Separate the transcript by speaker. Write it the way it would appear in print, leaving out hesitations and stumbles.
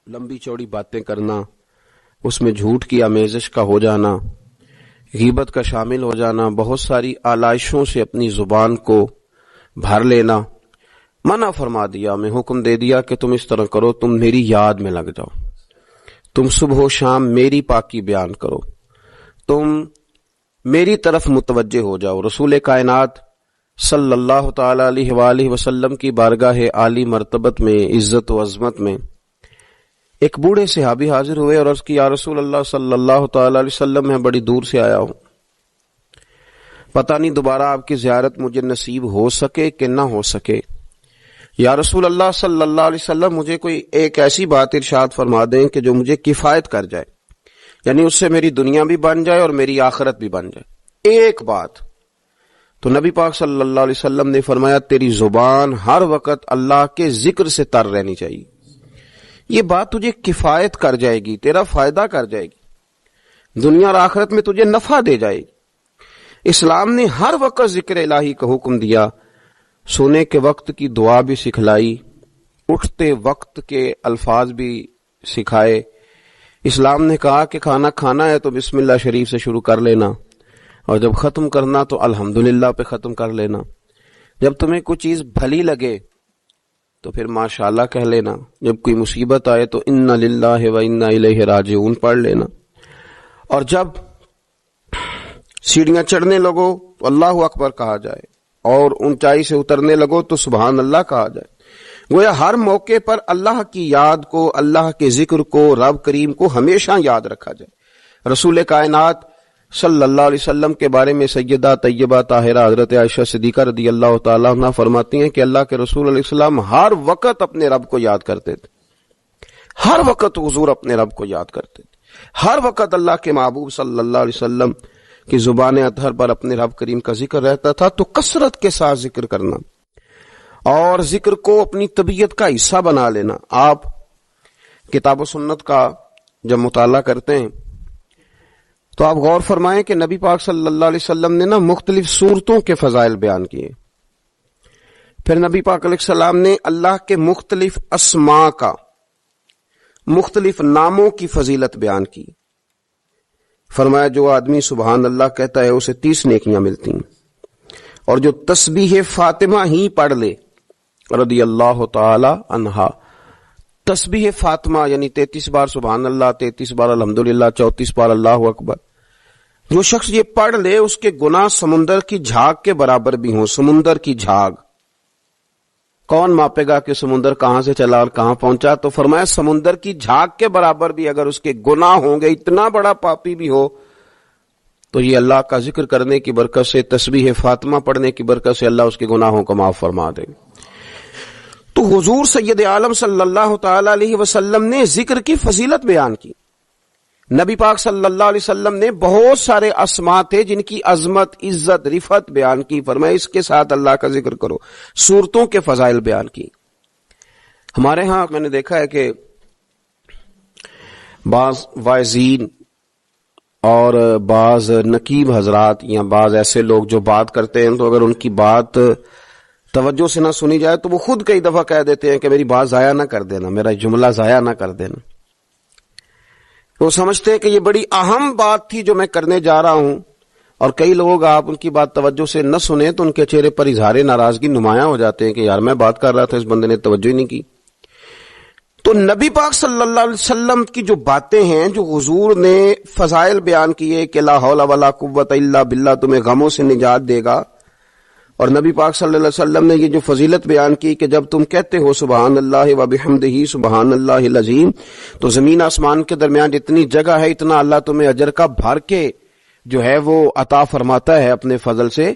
Speaker 1: لمبی چوڑی باتیں کرنا، اس میں جھوٹ کی آمیزش کا ہو جانا، غیبت کا شامل ہو جانا، بہت ساری آلائشوں سے اپنی زبان کو بھر لینا، منع فرما دیا، میں حکم دے دیا کہ تم اس طرح کرو، تم میری یاد میں لگ جاؤ، تم صبح و شام میری پاکی بیان کرو، تم میری طرف متوجہ ہو جاؤ۔ رسول کائنات صلی اللہ تعالی علیہ وآلہ وسلم کی بارگاہ عالی مرتبت میں، عزت و عظمت میں ایک بوڑھے صحابی حاضر ہوئے اور عرض کی، یا رسول اللہ صلی اللہ تعالی علیہ وسلم، میں بڑی دور سے آیا ہوں، پتہ نہیں دوبارہ آپ کی زیارت مجھے نصیب ہو سکے کہ نہ ہو سکے، یا رسول اللہ صلی اللہ علیہ وسلم مجھے کوئی ایک ایسی بات ارشاد فرما دیں کہ جو مجھے کفایت کر جائے، یعنی اس سے میری دنیا بھی بن جائے اور میری آخرت بھی بن جائے، ایک بات۔ تو نبی پاک صلی اللہ علیہ وسلم نے فرمایا، تیری زبان ہر وقت اللہ کے ذکر سے تر رہنی چاہیے، یہ بات تجھے کفایت کر جائے گی، تیرا فائدہ کر جائے گی، دنیا اور آخرت میں تجھے نفع دے جائے گی۔ اسلام نے ہر وقت ذکر الہی کا حکم دیا، سونے کے وقت کی دعا بھی سکھلائی، اٹھتے وقت کے الفاظ بھی سکھائے۔ اسلام نے کہا کہ کھانا کھانا ہے تو بسم اللہ شریف سے شروع کر لینا، اور جب ختم کرنا تو الحمدللہ پہ ختم کر لینا، جب تمہیں کوئی چیز بھلی لگے تو پھر ماشاءاللہ کہہ لینا، جب کوئی مصیبت آئے تو انا للہ و انا الیہ راجعون پڑھ لینا، اور جب سیڑھیاں چڑھنے لگو تو اللہ اکبر کہا جائے، اور اونچائی سے اترنے لگو تو سبحان اللہ کہا جائے۔ گویا ہر موقع پر اللہ کی یاد کو، اللہ کے ذکر کو، رب کریم کو ہمیشہ یاد رکھا جائے۔ رسول کائنات صلی اللہ علیہ وسلم کے بارے میں سیدہ طیبہ طاہرہ حضرت عائشہ صدیقہ رضی اللہ تعالیٰ عنہ فرماتی ہیں کہ اللہ کے رسول علیہ السلام ہر وقت اپنے رب کو یاد کرتے تھے، ہر وقت حضور اپنے رب کو یاد کرتے تھے، ہر وقت اللہ کے محبوب صلی اللہ علیہ وسلم کی زبان اطہر پر اپنے رب کریم کا ذکر رہتا تھا۔ تو کثرت کے ساتھ ذکر کرنا اور ذکر کو اپنی طبیعت کا حصہ بنا لینا۔ آپ کتاب و سنت کا جب مطالعہ کرتے ہیں تو آپ غور فرمائیں کہ نبی پاک صلی اللہ علیہ وسلم نے مختلف صورتوں کے فضائل بیان کیے، پھر نبی پاک علیہ السلام نے اللہ کے مختلف اسماء کا، مختلف ناموں کی فضیلت بیان کی۔ فرمایا جو آدمی سبحان اللہ کہتا ہے اسے 30 نیکیاں ملتی ہیں، اور جو تسبیح فاطمہ ہی پڑھ لے رضی اللہ تعالی عنہا، تسبیح فاطمہ یعنی 33 بار سبحان اللہ، 33 بار الحمدللہ، 34 بار اللہ اکبر، جو شخص یہ پڑھ لے اس کے گناہ سمندر کی جھاگ کے برابر بھی ہوں۔ سمندر کی جھاگ کون ماپے گا کہ سمندر کہاں سے چلا اور کہاں پہنچا؟ تو فرمایا سمندر کی جھاگ کے برابر بھی اگر اس کے گناہ ہوں گے، اتنا بڑا پاپی بھی ہو، تو یہ اللہ کا ذکر کرنے کی برکت سے، تسبیح فاطمہ پڑھنے کی برکت سے اللہ اس کے گناہوں کو معاف فرما دے۔ تو حضور سید عالم صلی اللہ تعالی علیہ وسلم نے ذکر کی فضیلت بیان کی۔ نبی پاک صلی اللہ علیہ وسلم نے بہت سارے اسماء تھے جن کی عظمت، عزت، رفعت بیان کی، فرمایا اس کے ساتھ اللہ کا ذکر کرو۔ صورتوں کے فضائل بیان کی۔ ہمارے ہاں میں نے دیکھا ہے کہ بعض واعظین اور بعض نقیب حضرات یا بعض ایسے لوگ جو بات کرتے ہیں تو اگر ان کی بات توجہ سے نہ سنی جائے تو وہ خود کئی دفعہ کہہ دیتے ہیں کہ میری بات ضائع نہ کر دینا، میرا جملہ ضائع نہ کر دینا۔ وہ سمجھتے ہیں کہ یہ بڑی اہم بات تھی جو میں کرنے جا رہا ہوں، اور کئی لوگ آپ ان کی بات توجہ سے نہ سنیں تو ان کے چہرے پر اظہار ناراضگی نمایاں ہو جاتے ہیں کہ یار میں بات کر رہا تھا، اس بندے نے توجہ ہی نہیں کی۔ تو نبی پاک صلی اللہ علیہ وسلم کی جو باتیں ہیں، جو حضور نے فضائل بیان کیے کہ لا حول ولا قوت الا باللہ تمہیں غموں سے نجات دے گا، اور نبی پاک صلی اللہ علیہ وسلم نے یہ جو فضیلت بیان کی کہ جب تم کہتے ہو سبحان اللہ و بحمدہ سبحان اللہ العظیم، تو زمین آسمان کے درمیان جتنی جگہ ہے اتنا اللہ تمہیں اجر کا بھر کے جو ہے وہ عطا فرماتا ہے اپنے فضل سے۔